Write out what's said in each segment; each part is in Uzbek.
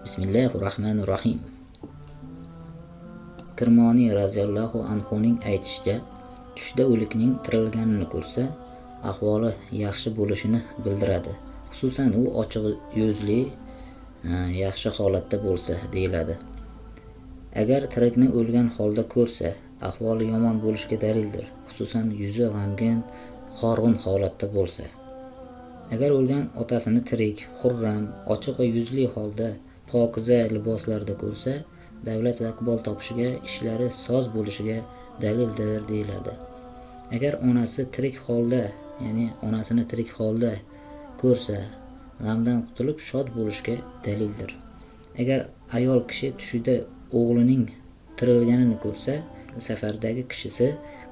Bismillahirrohmanirrohim. Kirmoniy roziyallohu anhuning aytishicha, tushda o'likning tirilganini ko'rsa, ahvoli yaxshi bo'lishini bildiradi. Xususan u ochiq yuzli, yaxshi holatda bo'lsa deyiladi. Agar tirikni o'lgan holda ko'rsa, ahvoli yomon bo'lishiga dalildir. Xususan yuzi g'amgin, horg'in holatda bo'lsa. Agar o'lgan otasini tirik, xurram, ochiq yuzli holda pokiza liboslarda ko'rsa, davlat va iqbol topishiga, ishlari soz bo'lishiga dalildir deyiladi. Agar onasi tirik holda, ya'ni onasini tirik holda ko'rsa, g'amdan qutulib shod bo'lishiga dalildir. Agar ayol kishi tushida o'g'lining tirilganini ko'rsa, safardagi kishisi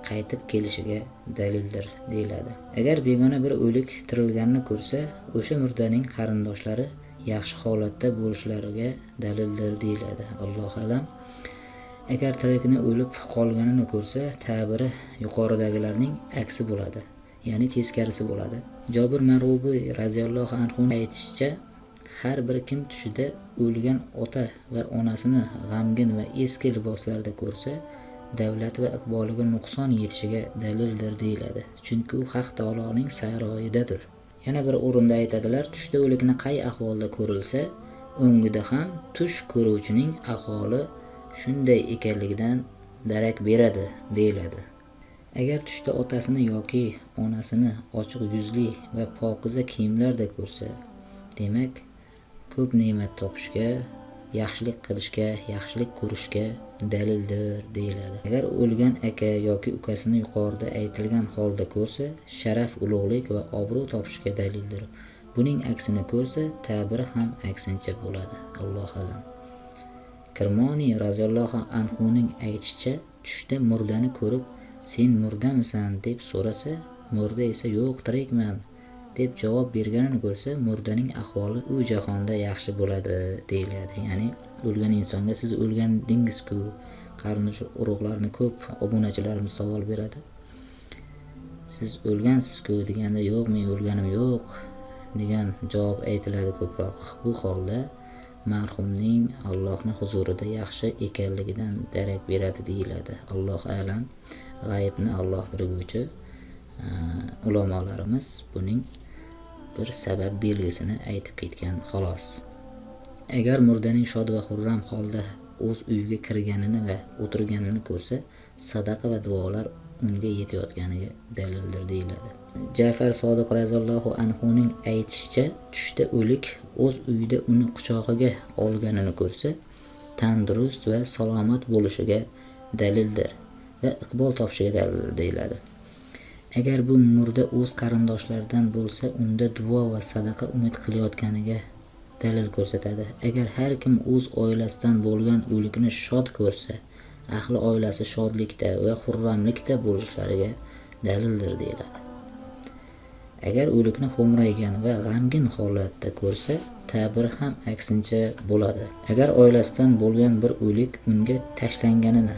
qaytib kelishiga dalildir deyiladi. Agar begona bir o'lik tirilganini ko'rsa, o'sha murdaning qarindoshlari yaxshi holatda bo'lishlariga dalildir deyiladi. Alloh alam. Agar tirikni o'lib qolganini ko'rsa, ta'biri yuqoridagilarning aksi bo'ladi, ya'ni teskarisi bo'ladi. Jobir Marg'ubiy raziyallohu anhu aytishicha, har bir kim tushida o'lgan ota va onasini g'amgin va eski liboslarda ko'rsa, davlat va iqboliga nuqson yetishiga dalildir deyiladi. Chunki u Haq taoloning saroyidadir. Yana bir o'rinda aytadilar, tushda o'likni qay ahvolda ko'rilsa, o'ngida ham tush ko'ruvchining ahvoli shunday ekanligidan darak beradi deyiladi. Agar tushda otasini yoki onasini ochiq yuzli va pokiza kiyimlarda ko'rsa, demak, ko'p ne'mat topishga, yaxshilik qilishga, yaxshilik ko'rishga dalildir deyiladi. Agar o'lgan aka yoki ukasini yuqorida aytilgan holda ko'rsa, sharaf, ulug'lik va obro' topishga dalildir. Buning aksini ko'rsa, ta'biri ham aksincha bo'ladi. Alloh alam. Kirmoniy roziyallohu anhuning aytishicha, tushda murdani ko'rib, "Sen murdamisan?" deb so'rasa, murda esa "Yo'q, tirikman" deb javob berganini ko'rsa, murdaning ahvoli u jahonda yaxshi bo'ladi deyiladi. Ya'ni o'lgan insonga "Siz o'lgandingiz-ku", qarindosh urug'larni ko'p obunachilarimiz savol beradi. "Siz o'lgansiz-ku" deganda, "Yo'q, men o'lganim yo'q" degan javob aytiladi ko'proq. Bu holda marhumning Allohning huzurida yaxshi ekanligidan darak beradi deyiladi. Alloh alam. G'aybni Alloh bilguvchi. Ulamolarimiz buning bir sabab belgisini aytib ketgan xolos. Agar murdaning shod va xurram holda o'z uyiga kirganini va o'tirganini ko'rsa, sadaqa va duolar unga yetayotganiga dalildir deyiladi. Ja'far Sodiq raziyallohu anhuning aytishicha, tushda o'lik o'z uyida uni quchog'iga olganini ko'rsa, tandurust va salomat bo'lishiga dalildir va iqbol topishiga dalildir deyiladi. Agar bu murda o'z qarindoshlaridan bo'lsa, unda duo va sadaqa umid qilayotganiga dalil ko'rsatadi. Agar har kim o'z oilasidan bo'lgan o'likni shod ko'rsa, ahli oilasi shodlikda va xurramlikda bo'lishlariga dalildir deyiladi. Agar o'likni xo'mraygan va g'amgin holatda ko'rsa, ta'biri ham aksincha bo'ladi. Agar oilasidan bo'lgan bir o'lik unga tashlanganini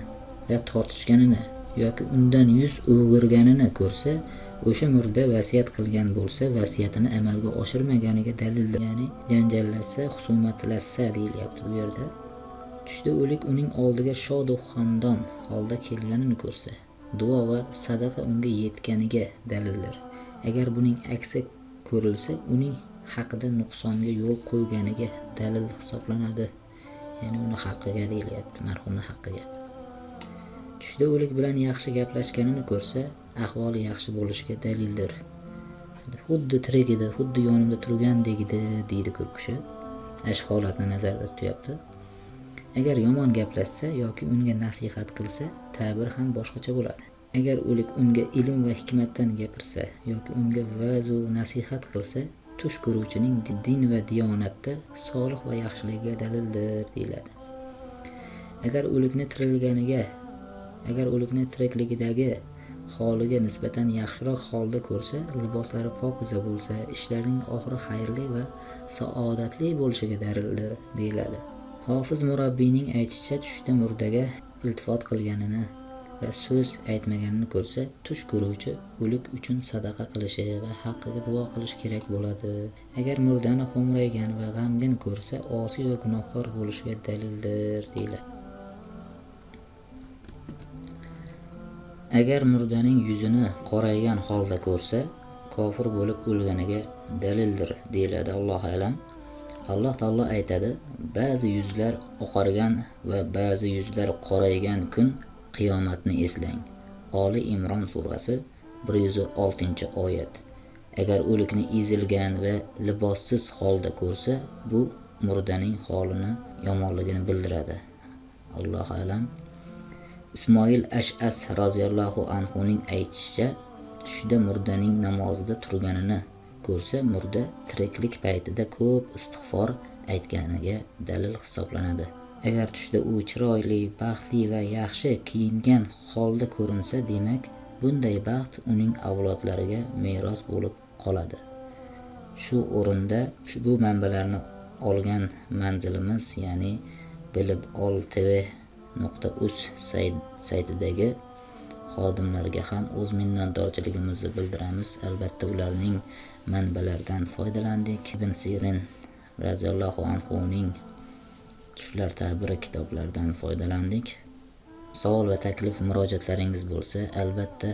va tortishganini yoki undan yuz o'girganini ko'rsa, o'sha murda vasiyat qilgan bo'lsa, vasiyatini amalga oshirmaganiga dalildir. Ya'ni janjallashsa, husumatlashsa deyilyapti bu yerda. Tushda o'lik uning oldiga shod va xandon holda kelganini ko'rsa, duo va sadaqa unga yetganiga dalildir. Agar buning aksi ko'rilsa, uning haqida nuqsonga yo'l qo'yganiga dalil hisoblanadi. Ya'ni uni haqqiga deyilyapti, marhumning haqqiga. Tushda o'lik bilan yaxshi gaplashganini ko'rsa, ahvoli yaxshi bo'lishiga dalildir. Xuddi tirik edi, xuddi yonimda turgandek edi deydi ko'p kishi. Shu holatni nazarda tutyapti. Agar yomon gaplashsa yoki unga nasihat qilsa, ta'bir ham boshqacha bo'ladi. Agar o'lik unga ilm va hikmatdan gapirsa yoki unga va'z va nasihat qilsa, tush ko'ruvchining din va diyonatda solih va yaxshiligiga dalildir deyiladi. Agar o'likni tirikligidagi holiga nisbatan yaxshiroq holda ko'rsa, liboslari pokiza bo'lsa, ishlarining oxiri xayrli va saodatli bo'lishiga dalildir deyiladi. Hofiz murabbiyning aytishicha, tushda murdaga iltifot qilganini va so'z aytmaganini ko'rsa, tush ko'ruvchi o'lik uchun sadaqa qilishi va haqqiga duo qilish kerak bo'ladi. Agar murdani xo'mraygan va g'amgin ko'rsa, osiy va gunohkor bo'lishiga dalildir deyiladi. Agar murdaning yuzini qoraygan holda ko'rsa, kofir bo'lib o'lganiga dalildir deyiladi. Allohu alam. Alloh taolo aytadi: "Ba'zi yuzlar oqargan va ba'zi yuzlar qoraygan kun qiyomatni eslang." Oli Imron surasi 106-oyat. Agar o'likni ezilgan va libossiz holda ko'rsa, bu murdaning holini yomonligini bildiradi. Allohu alam. Ismoil Ash'as roziyallohu anhuning aytishicha, tushda murdaning namozida turganini ko'rsa, murda tiriklik paytida ko'p istig'for aytganiga dalil hisoblanadi. Agar tushda u chiroyli, baxtli va yaxshi kiyingan holda ko'rinsa, demak, bunday baxt uning avlodlariga meros bo'lib qoladi. Shu o'rinda ushbu manbalarni olgan manzilimiz, ya'ni bilibol.tv.uz saytidagi xodimlarga ham o'z minnatdorchiligimizni bildiramiz. Albatta ularning manbalaridan foydalandik. Ibn Sirin raziyallohu anhuning tushlar ta'biri kitoblaridan foydalandik. Savol va taklif murojaatlaringiz bo'lsa, albatta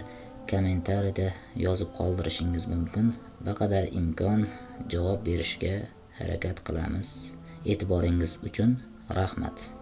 kommentariyada yozib qoldirishingiz mumkin. Baqadar imkon javob berishga harakat qilamiz. E'tiboringiz uchun rahmat.